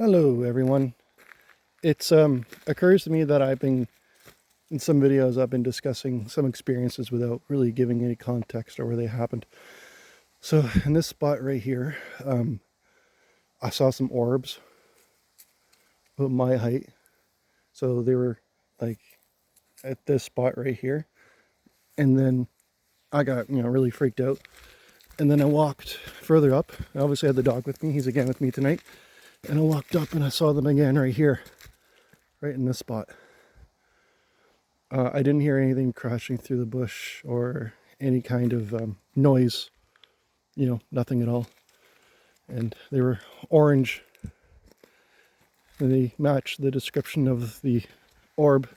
Hello everyone. It's occurs to me that in some videos I've been discussing some experiences without really giving any context or where they happened. So in this spot right here, I saw some orbs about my height. So they were like at this spot right here. And then I got, really freaked out. And then I walked further up. I obviously had the dog with me. He's again with me tonight. And I walked up and I saw them again right here, right in this spot. I didn't hear anything crashing through the bush or any kind of noise, nothing at all. And they were orange, and they matched the description of the orb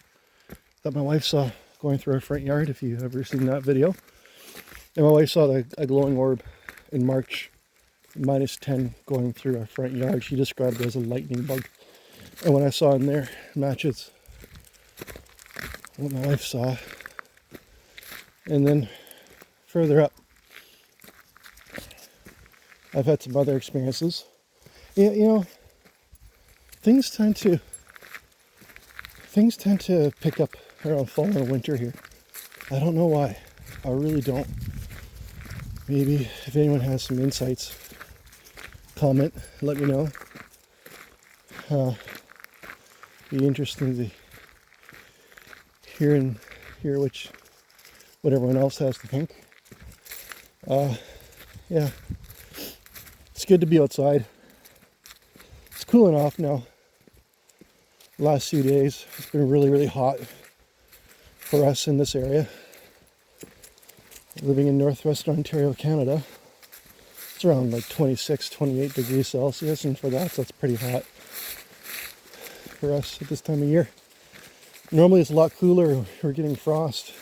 that my wife saw going through our front yard, if you've ever seen that video. And my wife saw a glowing orb in March, -10, going through our front yard. She described it as a lightning bug. And what I saw in there matches what my wife saw. And then further up, I've had some other experiences. Yeah, things tend to pick up around fall and winter here. I don't know why. I really don't. Maybe if anyone has some insights, comment, let me know. Be interesting to hear what everyone else has to think. Yeah, it's good to be outside. It's cooling off now. Last few days it's been really, really hot for us in this area. Living in northwestern Ontario, Canada, it's around like 26, 28 degrees Celsius, and for that's pretty hot for us at this time of year. Normally it's a lot cooler. We're getting frost.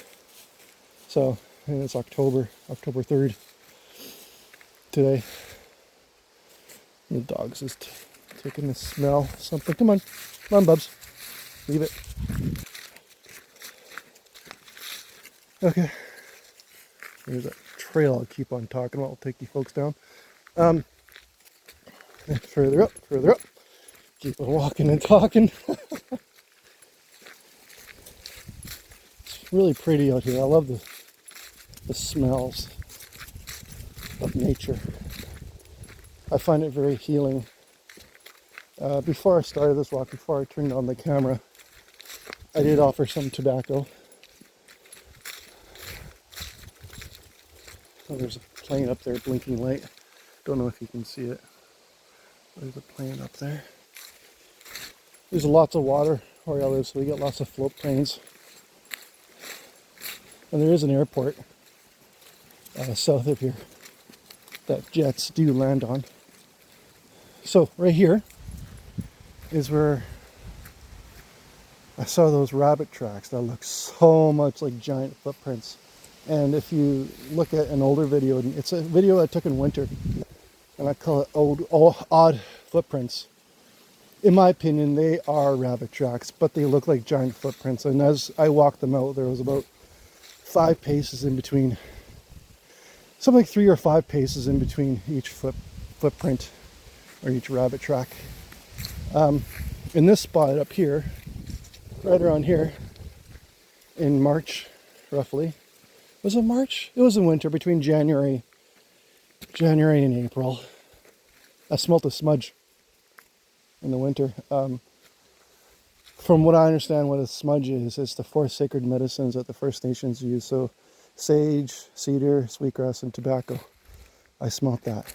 So, and it's October 3rd today. And the dog's just taking the smell something. Come on, Bubs. Leave it. Okay. There's a trail I'll keep on talking about. I'll take you folks down. Further up. Keep on walking and talking. It's really pretty out here. I love the smells of nature. I find it very healing. Before I started this walk, before I turned on the camera, I did offer some tobacco. Oh, there's a plane up there, blinking light. Don't know if you can see it. There's a plane up there. There's lots of water where I live, so we get lots of float planes. And there is an airport south of here that jets do land on. So right here is where I saw those rabbit tracks that look so much like giant footprints. And if you look at an older video, it's a video I took in winter, and I call it odd footprints. In my opinion, they are rabbit tracks, but they look like giant footprints. And as I walked them out, there was about 5 paces in between, something like 3 or 5 paces in between each footprint or each rabbit track. In this spot up here, right around here, in March, roughly. Was it March? It was in winter, between January and April. I smelt a smudge in the winter. From what I understand, what a smudge is, it's the 4 sacred medicines that the First Nations use. So sage, cedar, sweetgrass, and tobacco. I smelt that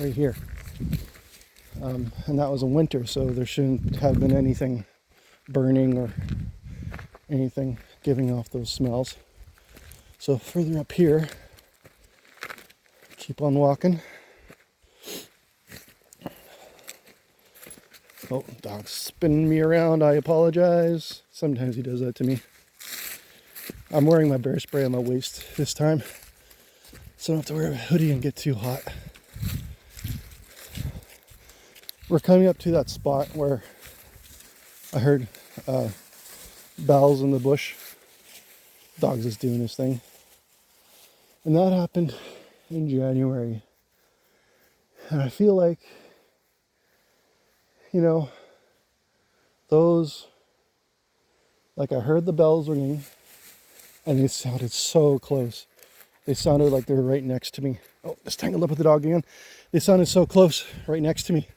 right here. And that was in winter, so there shouldn't have been anything burning or anything giving off those smells. So further up here, keep on walking. Oh, dog's spinning me around. I apologize. Sometimes he does that to me. I'm wearing my bear spray on my waist this time, so I don't have to wear a hoodie and get too hot. We're coming up to that spot where I heard bells in the bush. Dog's just doing his thing. And that happened in January. And I feel like you know, those, like I heard the bells ringing and they sounded so close. They sounded like they were right next to me. Oh, just tangled up with the dog again. They sounded so close, right next to me.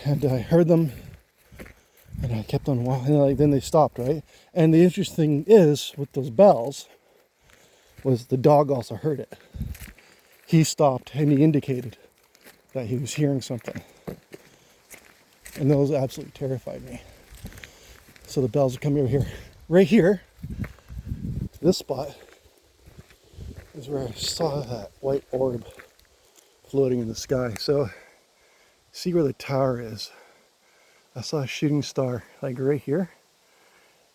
And I heard them and I kept on walking. Like, then they stopped, right? And the interesting is, with those bells, was the dog also heard it. He stopped and he indicated that he was hearing something. And those absolutely terrified me. So the bells are coming over here. Right here, this spot, is where I saw that white orb floating in the sky. So, see where the tower is. I saw a shooting star, like right here,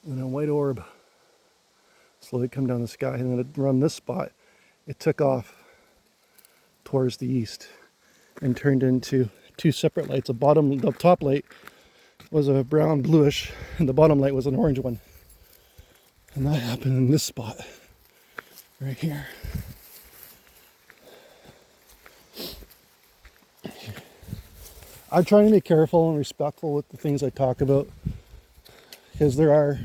and a white orb slowly come down the sky. And then around this spot, it took off towards the east and turned into two separate lights. The top light was a brown bluish, and the bottom light was an orange one. And that happened in this spot, right here. I'm trying to be careful and respectful with the things I talk about, because there are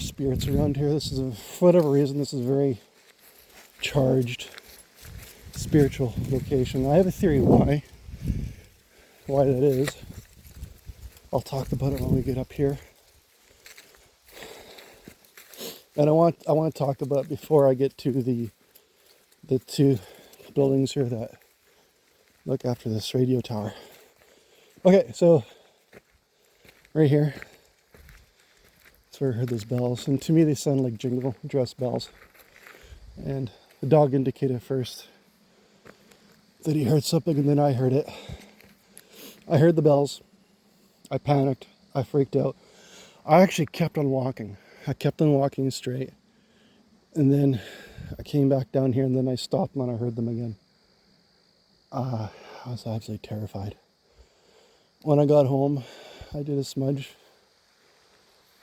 spirits around here. This is, for whatever reason, this is a very charged spiritual location. I have a theory why that is. I'll talk about it when we get up here. And I want to talk about it before I get to the two buildings here that look after this radio tower. Okay, so right here, that's where I heard those bells. And to me, they sound like jingle dress bells. And the dog indicated first that he heard something, and then I heard it. I heard the bells. I panicked. I freaked out. I actually kept on walking. I kept on walking straight. And then I came back down here, and then I stopped when I heard them again. I was absolutely terrified. When I got home, I did a smudge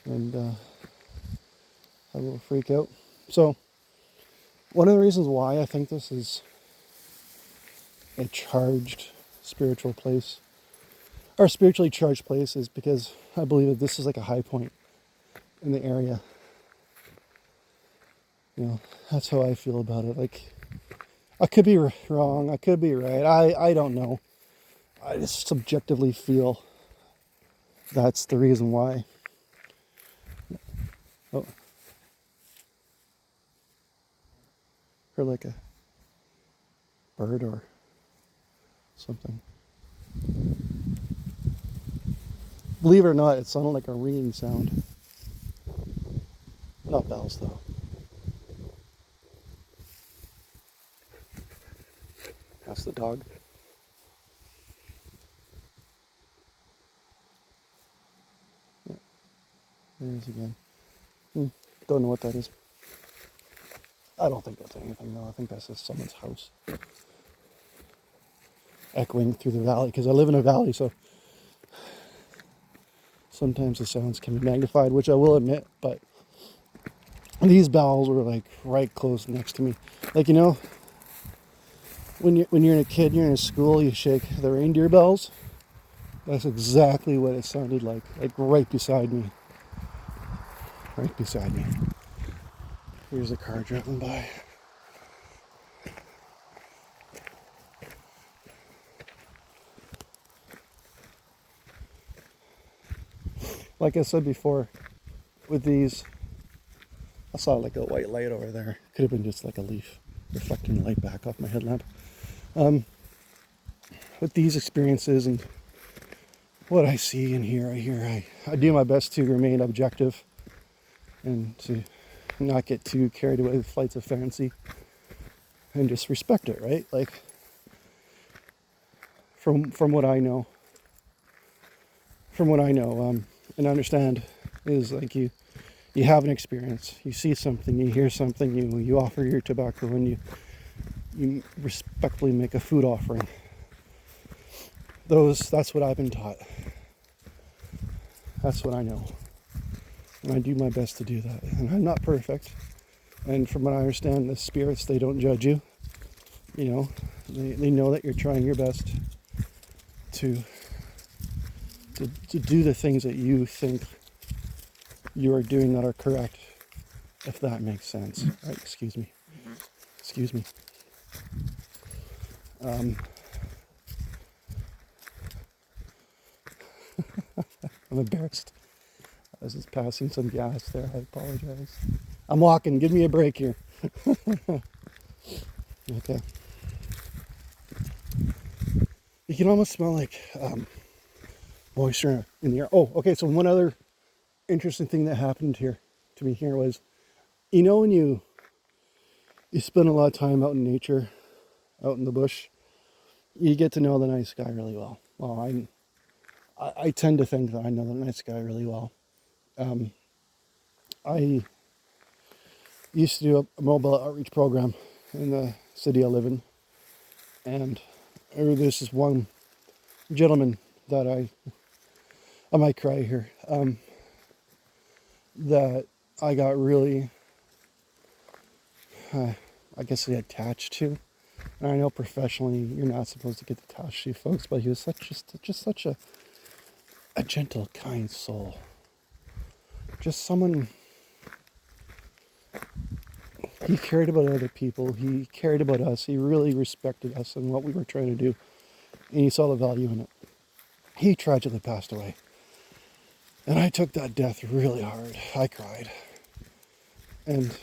and had a little freak out. So, one of the reasons why I think this is a charged spiritual place, or spiritually charged place, is because I believe that this is like a high point in the area. You know, that's how I feel about it. Like, I could be wrong, I could be right, I don't know. I just subjectively feel that's the reason why. Oh. Or like a bird or something. Believe it or not, it sounded like a ringing sound. Not bells though. That's the dog. Yeah. There he is again. Don't know what that is. I don't think that's anything though. I think that's just someone's house. Echoing through the valley, because I live in a valley, so sometimes the sounds can be magnified, which I will admit, but these bells were like right close next to me. Like, you know, when you're a kid, you're in a school, you shake the reindeer bells. That's exactly what it sounded like right beside me. Right beside me. Here's a car driving by. Like I said before, with these, I saw like a white light over there. Could have been just like a leaf reflecting the light back off my headlamp. With these experiences and what I see and hear, I do my best to remain objective and to not get too carried away with flights of fancy and just respect it, right? Like, from what I know, and understand is like you have an experience, you see something, you hear something, you offer your tobacco, and you respectfully make a food offering. That's what I've been taught. That's what I know. And I do my best to do that. And I'm not perfect. And from what I understand, the spirits, they don't judge you. You know, they know that you're trying your best. to do the things that you think you are doing that are correct, if that makes sense. Right? Excuse me. I'm embarrassed. I was just passing some gas there. I apologize. I'm walking. Give me a break here. Okay. You can almost smell like moisture in the air. Oh, okay. So one other interesting thing that happened here to me here was, when you spend a lot of time out in nature, out in the bush, you get to know the night sky really well. Well, I tend to think that I know the night sky really well. I used to do a mobile outreach program in the city I live in, and this is one gentleman that I might cry here, that I got really, I guess, attached to. And I know professionally you're not supposed to get attached to folks, but he was just such a gentle, kind soul. Just someone. He cared about other people. He cared about us. He really respected us and what we were trying to do. And he saw the value in it. He tragically passed away. And I took that death really hard. I cried. And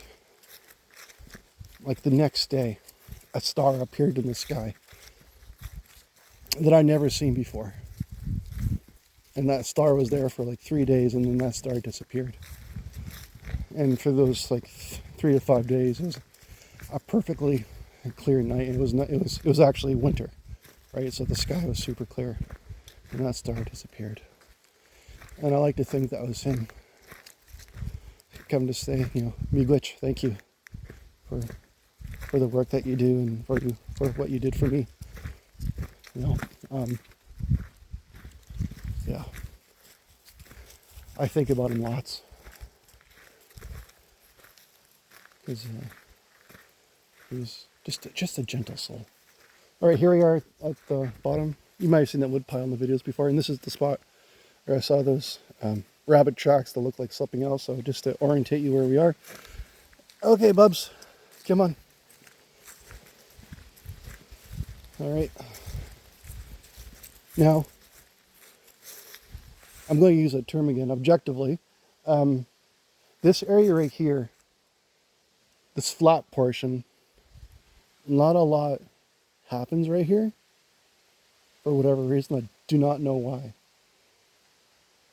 like the next day, a star appeared in the sky that I'd never seen before. And that star was there for like 3 days, and then that star disappeared. And for those like 3 to 5 days, it was a perfectly clear night. It was actually winter, right? So the sky was super clear, and that star disappeared. And I like to think that was him come to say, Miigwech, thank you for the work that you do and for what you did for me. Yeah. I think about him lots. Because he was just a gentle soul. All right, here we are at the bottom. You might have seen that wood pile in the videos before, and this is the spot where I saw those rabbit tracks that look like something else. So just to orientate you where we are. Okay, bubs, come on. All right. Now, I'm going to use that term again, objectively. This area right here, this flat portion, not a lot happens right here. For whatever reason, I do not know why.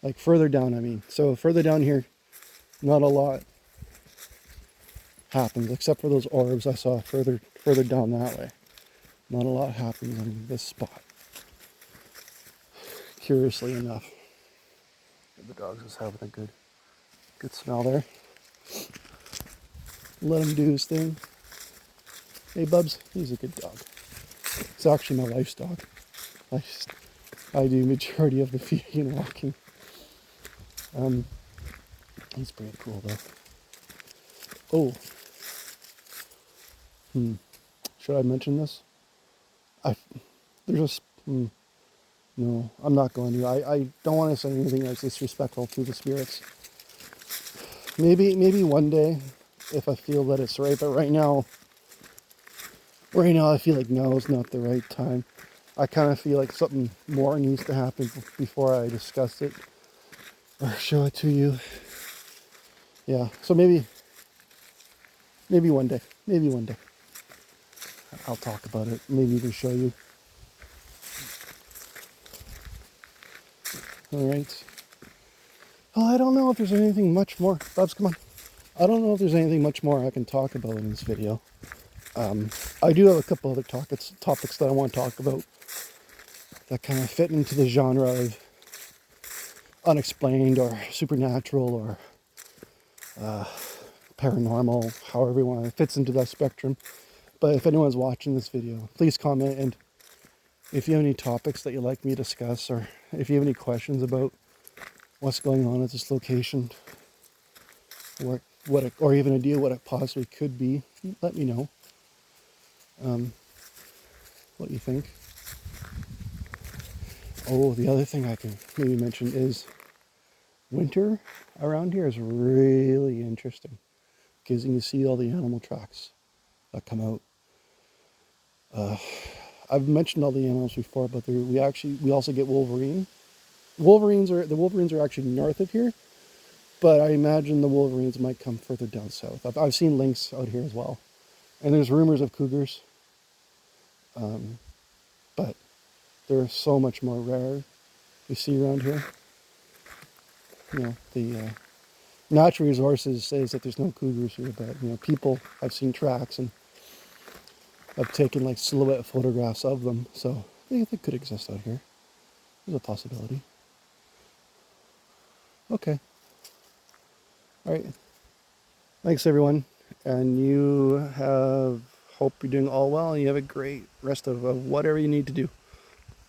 Like further down, I mean. So further down here, not a lot happens, except for those orbs I saw further down that way. Not a lot happens in this spot. Curiously enough. The dog's just having a good smell there. Let him do his thing. Hey, Bubs, he's a good dog. It's actually my wife's dog. I do majority of the feeding and walking. He's pretty cool though. Oh. Should I mention this? No, I'm not going to. I don't want to say anything that's disrespectful to the spirits. Maybe one day, if I feel that it's right. But right now, I feel like no, it's not the right time. I kind of feel like something more needs to happen before I discuss it or show it to you. Yeah, so maybe one day. Maybe one day. I'll talk about it. Maybe even show you. All right. Well, I don't know if there's anything much more. Bubs, come on. I don't know if there's anything much more I can talk about in this video. I do have a couple other topics that I want to talk about that kind of fit into the genre of unexplained or supernatural or paranormal, however you want. It fits into that spectrum. But if anyone's watching this video, please comment, and if you have any topics that you'd like me to discuss, or if you have any questions about what's going on at this location, or even idea what it possibly could be, let me know. What you think. Oh, the other thing I can maybe mention is winter around here is really interesting because you see all the animal tracks that come out. I've mentioned all the animals before, but we also get wolverine. The wolverines are actually north of here, but I imagine the wolverines might come further down south. I've seen lynx out here as well, and there's rumors of cougars, but they're so much more rare to see around here. The natural resources says that there's no cougars here, but people I've seen tracks and I've taken like silhouette photographs of them, so they could exist out here. There's a possibility. Okay. All right. Thanks, everyone. And hope you're doing all well and you have a great rest of whatever you need to do.